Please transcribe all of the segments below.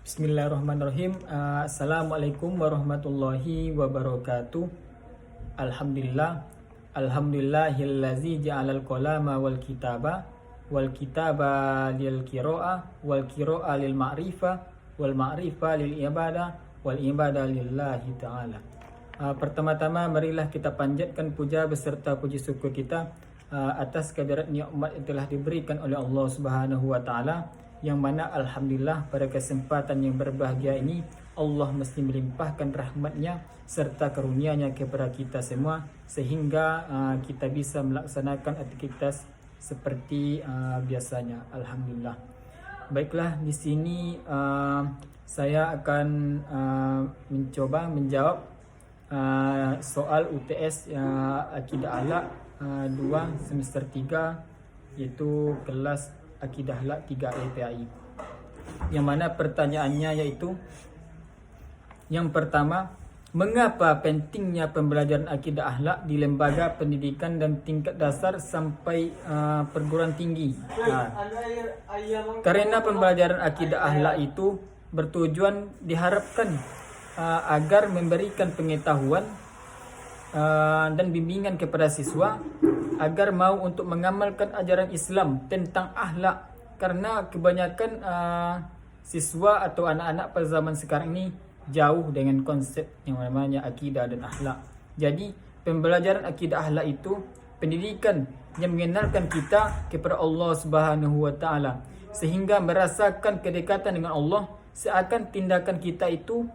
Bismillahirrahmanirrahim. Assalamualaikum warahmatullahi wabarakatuh. Alhamdulillah. Alhamdulillahillazi ja'alal qalama wal kitaba lil qira'ah wal qira'ah lil ma'rifah wal ma'rifah lil ibadah wal ibadah lillahi ta'ala. Pertama-tama marilah kita panjatkan puja beserta puji syukur kita atas kehadirat nikmat yang telah diberikan oleh Allah Subhanahu wa taala, yang mana alhamdulillah pada kesempatan yang berbahagia ini Allah mesti melimpahkan rahmatnya serta karunia-Nya kepada kita semua, sehingga kita bisa melaksanakan aktivitas seperti biasanya. Alhamdulillah. Baiklah, di sini saya akan mencoba menjawab soal UTS Akidah Akhlak 2 semester 3, yaitu kelas Akidah Akhlak 3A PAI. Yang mana pertanyaannya yaitu, yang pertama, mengapa pentingnya pembelajaran akidah akhlak di lembaga pendidikan dan tingkat dasar sampai perguruan tinggi? Karena pembelajaran akidah akhlak itu bertujuan diharapkan agar memberikan pengetahuan dan bimbingan kepada siswa agar mau untuk mengamalkan ajaran Islam tentang akhlak. Karena kebanyakan siswa atau anak-anak pada zaman sekarang ini jauh dengan konsep yang namanya akidah dan akhlak. Jadi pembelajaran akidah akhlak itu pendidikan yang mengenalkan kita kepada Allah Subhanahu wa taala, sehingga merasakan kedekatan dengan Allah, seakan tindakan kita itu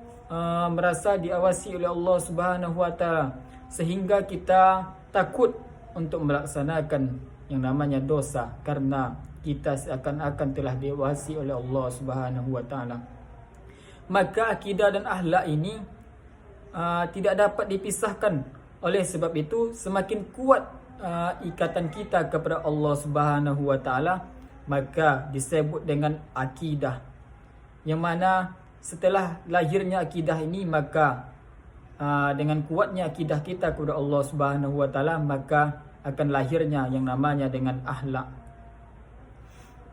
merasa diawasi oleh Allah Subhanahu wa taala, sehingga kita takut untuk melaksanakan yang namanya dosa karena kita seakan-akan telah diawasi oleh Allah Subhanahu wa taala. Maka akidah dan akhlak ini tidak dapat dipisahkan. Oleh sebab itu, semakin kuat ikatan kita kepada Allah Subhanahu wa taala, maka disebut dengan akidah. Yang mana setelah lahirnya akidah ini, maka dengan kuatnya akidah kita kepada Allah Subhanahu wa taala, maka akan lahirnya yang namanya dengan akhlak.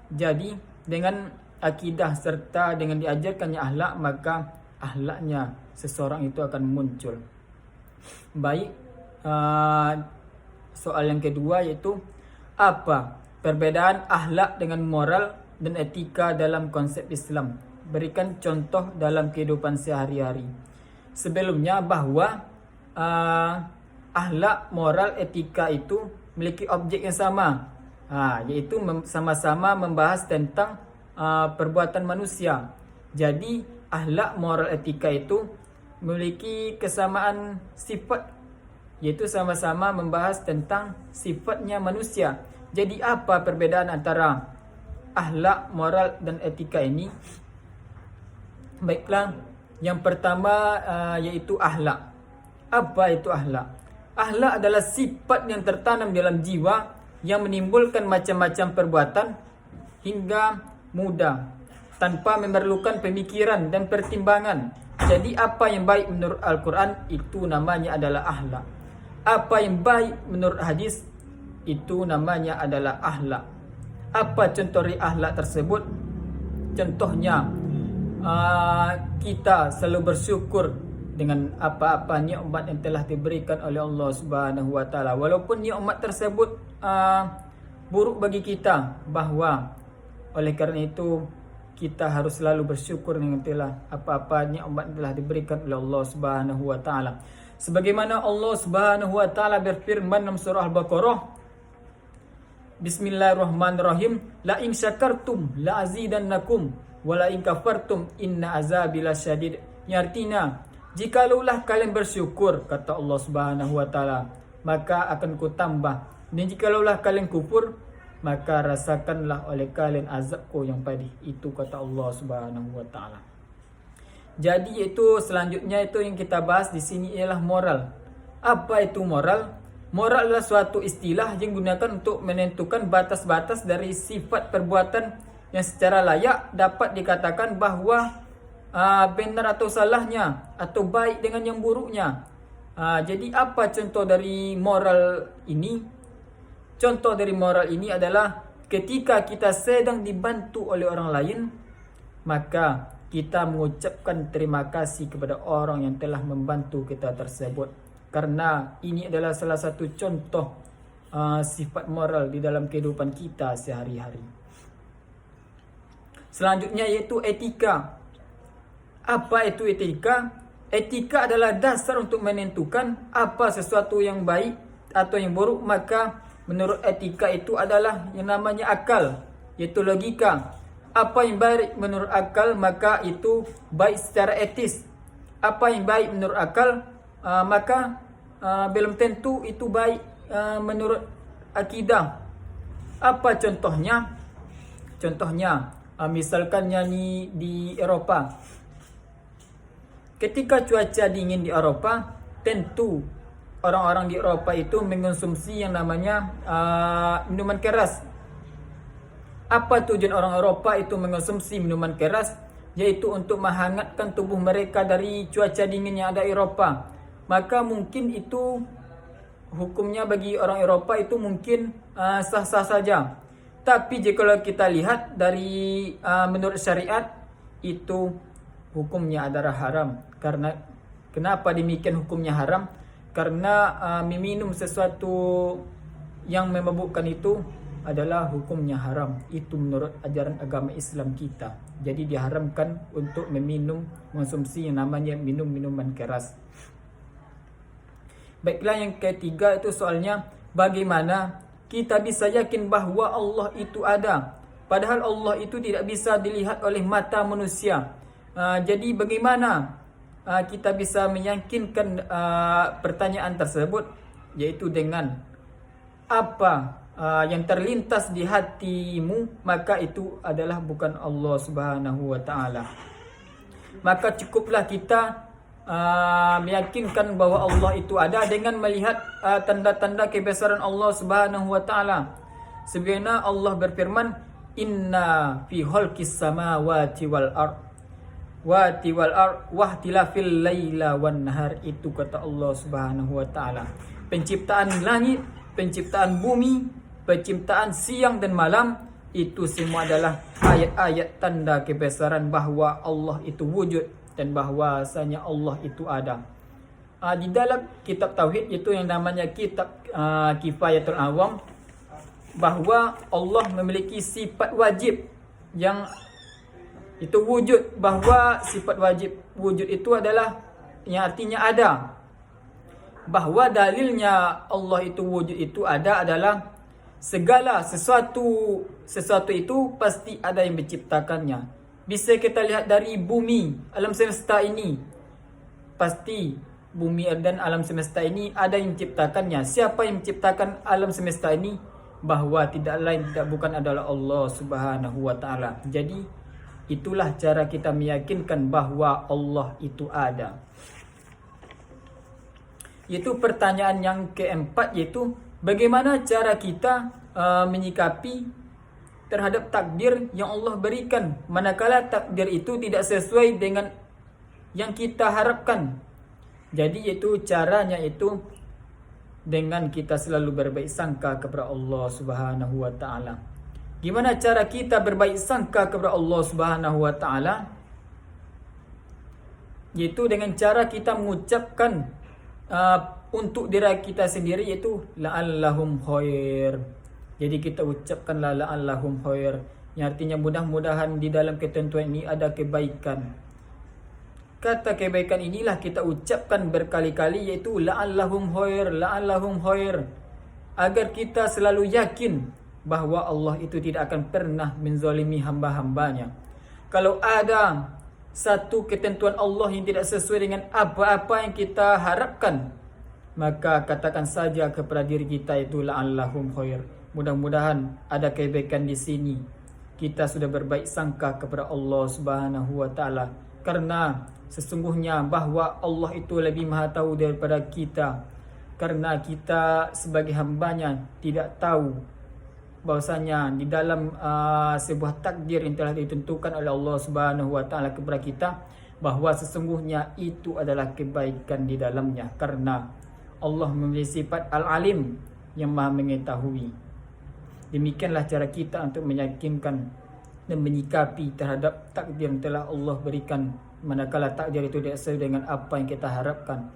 Jadi dengan akidah serta dengan diajarkannya akhlak, maka akhlaknya seseorang itu akan muncul. Baik, soal yang kedua yaitu, apa perbedaan akhlak dengan moral dan etika dalam konsep Islam? Berikan contoh dalam kehidupan sehari-hari. Sebelumnya bahwa akhlak, moral, etika itu memiliki objek yang sama, yaitu sama-sama membahas tentang perbuatan manusia. Jadi akhlak, moral, etika itu memiliki kesamaan sifat, yaitu sama-sama membahas tentang sifatnya manusia. Jadi apa perbedaan antara akhlak, moral dan etika ini? Baiklah, yang pertama yaitu akhlak. Apa itu akhlak? Akhlak adalah sifat yang tertanam dalam jiwa yang menimbulkan macam-macam perbuatan hingga mudah tanpa memerlukan pemikiran dan pertimbangan. Jadi apa yang baik menurut Al-Quran itu namanya adalah akhlak. Apa yang baik menurut hadis itu namanya adalah akhlak. Apa contoh dari akhlak tersebut? Contohnya, kita selalu bersyukur dengan apa-apa nikmat yang telah diberikan oleh Allah Subhanahu wa taala, walaupun nikmat tersebut buruk bagi kita, bahwa oleh kerana itu kita harus selalu bersyukur dengan telah apa-apa nikmat telah diberikan oleh Allah Subhanahu wa taala. Sebagaimana Allah Subhanahu wa taala berfirman dalam surah Al-Baqarah, Bismillahirrahmanirrahim, la in syakartum la azidannakum wa la in kafartum inna azabi lasyadid. Yang artinya, jikalau kalian bersyukur, kata Allah Subhanahu wa taala, maka akan kutambah. Dan jikalau kalian kufur, maka rasakanlah oleh kalian azabku yang pedih. Itu kata Allah Subhanahu wa taala. Jadi itu selanjutnya itu yang kita bahas di sini ialah moral. Apa itu moral? Moral adalah suatu istilah yang digunakan untuk menentukan batas-batas dari sifat perbuatan yang secara layak dapat dikatakan bahwa benar atau salahnya, atau baik dengan yang buruknya. Jadi apa contoh dari moral ini? Contoh dari moral ini adalah ketika kita sedang dibantu oleh orang lain, maka kita mengucapkan terima kasih kepada orang yang telah membantu kita tersebut, karena ini adalah salah satu contoh sifat moral di dalam kehidupan kita sehari-hari. Selanjutnya iaitu etika. Apa itu etika? Etika adalah dasar untuk menentukan apa sesuatu yang baik atau yang buruk. Maka menurut etika itu adalah yang namanya akal, iaitu logika. Apa yang baik menurut akal, maka itu baik secara etis. Apa yang baik menurut akal, maka belum tentu itu baik menurut akidah. Apa contohnya? Contohnya, misalkan nyanyi di Eropah. Ketika cuaca dingin di Eropah, tentu orang-orang di Eropah itu mengonsumsi yang namanya minuman keras. Apa tujuan orang Eropah itu mengonsumsi minuman keras? Yaitu untuk menghangatkan tubuh mereka dari cuaca dingin yang ada di Eropah. Maka mungkin itu hukumnya bagi orang Eropah itu mungkin sah-sah saja. Tapi jika kita lihat dari menurut syariat, itu hukumnya adalah haram. Karena kenapa demikian hukumnya haram? Karena meminum sesuatu yang memabukkan itu adalah hukumnya haram. Itu menurut ajaran agama Islam kita. Jadi diharamkan untuk mengonsumsi yang namanya minum minuman keras. Baiklah, yang ketiga itu soalnya bagaimana kita bisa yakin bahawa Allah itu ada, padahal Allah itu tidak bisa dilihat oleh mata manusia. Jadi bagaimana kita bisa meyakinkan pertanyaan tersebut? Yaitu dengan apa yang terlintas di hatimu, maka itu adalah bukan Allah Subhanahu wa taala. Maka cukuplah kita meyakinkan bahawa Allah itu ada dengan melihat tanda-tanda kebesaran Allah Subhanahu wa taala. Sebagaimana Allah berfirman, "Inna fi khalqis samawati wal ard wahtilafil laila wan nahar." Itu kata Allah Subhanahu wa taala. Penciptaan langit, penciptaan bumi, penciptaan siang dan malam, itu semua adalah ayat-ayat tanda kebesaran bahawa Allah itu wujud dan bahwasanya Allah itu ada. Di dalam kitab tauhid, itu yang namanya kitab Kifayatul Awam, bahawa Allah memiliki sifat wajib yang itu wujud. Bahawa sifat wajib wujud itu adalah yang artinya ada. Bahawa dalilnya Allah itu wujud itu ada adalah segala sesuatu itu pasti ada yang menciptakannya. Bisa kita lihat dari bumi, alam semesta ini. Pasti bumi dan alam semesta ini ada yang menciptakannya. Siapa yang menciptakan alam semesta ini? Bahawa tidak lain tidak bukan adalah Allah Subhanahu wa taala. Jadi itulah cara kita meyakinkan bahawa Allah itu ada. Itu pertanyaan yang keempat, yaitu bagaimana cara kita menyikapi terhadap takdir yang Allah berikan manakala takdir itu tidak sesuai dengan yang kita harapkan. Jadi itu caranya itu dengan kita selalu berbaik sangka kepada Allah Subhanahu wa taala. Gimana cara kita berbaik sangka kepada Allah Subhanahu wa taala? Yaitu dengan cara kita mengucapkan untuk diri kita sendiri, yaitu la'allahum khair. Jadi kita ucapkan la'allahum khair, yang artinya mudah-mudahan di dalam ketentuan ini ada kebaikan. Kata kebaikan inilah kita ucapkan berkali-kali, yaitu la'allahum khair, la'allahum khair, agar kita selalu yakin bahawa Allah itu tidak akan pernah menzalimi hamba-hambanya. Kalau ada satu ketentuan Allah yang tidak sesuai dengan apa-apa yang kita harapkan, maka katakan saja kepada diri kita itu la'allahum khair. Mudah-mudahan ada kebaikan di sini. Kita sudah berbaik sangka kepada Allah Subhanahu wa taala, karena sesungguhnya bahawa Allah itu lebih maha tahu daripada kita. Karena kita sebagai hambanya tidak tahu bahwasanya di dalam sebuah takdir yang telah ditentukan oleh Allah Subhanahu wa taala kepada kita, bahawa sesungguhnya itu adalah kebaikan di dalamnya, karena Allah memiliki sifat Al-Alim yang maha mengetahui. Demikianlah cara kita untuk meyakinkan dan menyikapi terhadap takdir yang telah Allah berikan, manakala takdir itu tidak sesuai dengan apa yang kita harapkan.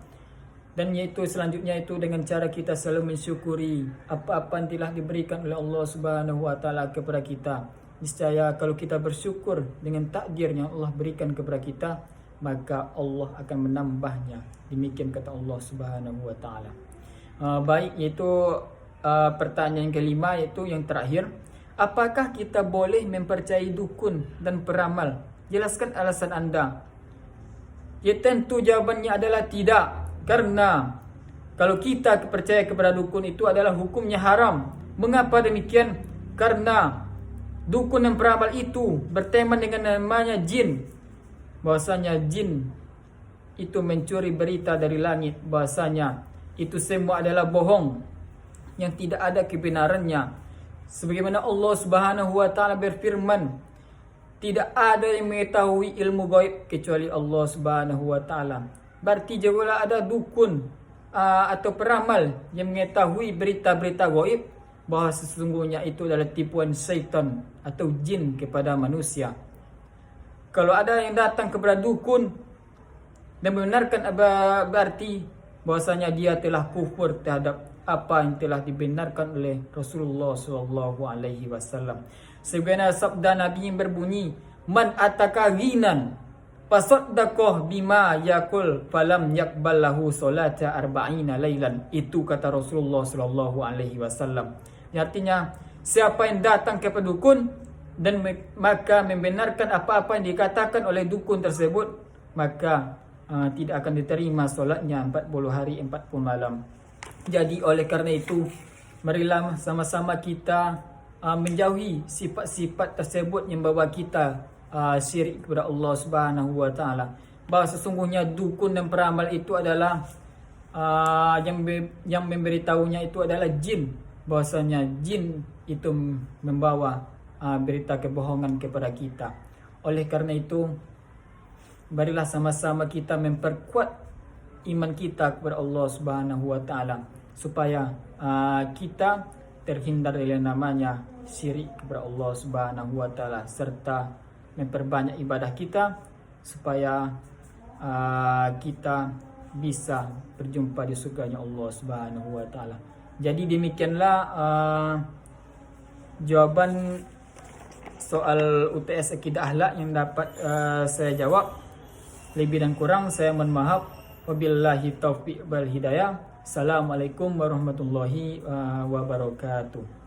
Dan yaitu selanjutnya itu dengan cara kita selalu mensyukuri apa-apa yang telah diberikan oleh Allah Subhanahu wa taala kepada kita. Niscaya kalau kita bersyukur dengan takdir yang Allah berikan kepada kita, maka Allah akan menambahnya. Demikian kata Allah Subhanahu wa taala. Baik, iaitu pertanyaan yang kelima, iaitu yang terakhir. Apakah kita boleh mempercayai dukun dan peramal? Jelaskan alasan anda. Ya, tentu jawabannya adalah tidak. Karena kalau kita percaya kepada dukun, itu adalah hukumnya haram. Mengapa demikian? Karena dukun dan peramal itu berteman dengan namanya jin. Bahwasanya jin itu mencuri berita dari langit, bahwasanya itu semua adalah bohong, yang tidak ada kebenarannya. Sebagaimana Allah Subhanahu wa taala berfirman, tidak ada yang mengetahui ilmu gaib kecuali Allah Subhanahu wa taala. Berarti juga ada dukun atau peramal yang mengetahui berita-berita gaib, bahawa sesungguhnya itu adalah tipuan syaitan atau jin kepada manusia. Kalau ada yang datang kepada dukun dan membenarkan, berarti bahwasanya dia telah kufur terhadap apa yang telah dibenarkan oleh Rasulullah SAW. Sebagaimana sabda Nabi yang berbunyi, man ataka ghinan fasaddaqah bima yaqul falam yaqbal lahu salata arba'ina lailan. Itu kata Rasulullah SAW. Artinya, siapa yang datang kepada dukun dan maka membenarkan apa-apa yang dikatakan oleh dukun tersebut, maka tidak akan diterima solatnya 40 hari 40 malam. Jadi oleh kerana itu, marilah sama-sama kita menjauhi sifat-sifat tersebut yang membawa kita syirik kepada Allah Subhanahu wa taala. Bahawa sesungguhnya dukun dan peramal itu adalah yang memberitahunya itu adalah jin. Bahwasanya jin itu membawa berita kebohongan kepada kita. Oleh kerana itu, marilah sama-sama kita memperkuat iman kita kepada Allah Subhanahu wa taala, supaya kita terhindar dari namanya syirik kepada Allah Subhanahu wa taala, serta memperbanyak ibadah kita supaya kita bisa berjumpa di surganya Allah Subhanahu wa taala. Jadi demikianlah jawaban soal UTS Akidah Akhlak yang dapat saya jawab. Lebih dan kurang saya mohon maaf. Wabillahi taufiq wal hidayah. Assalamualaikum warahmatullahi wabarakatuh.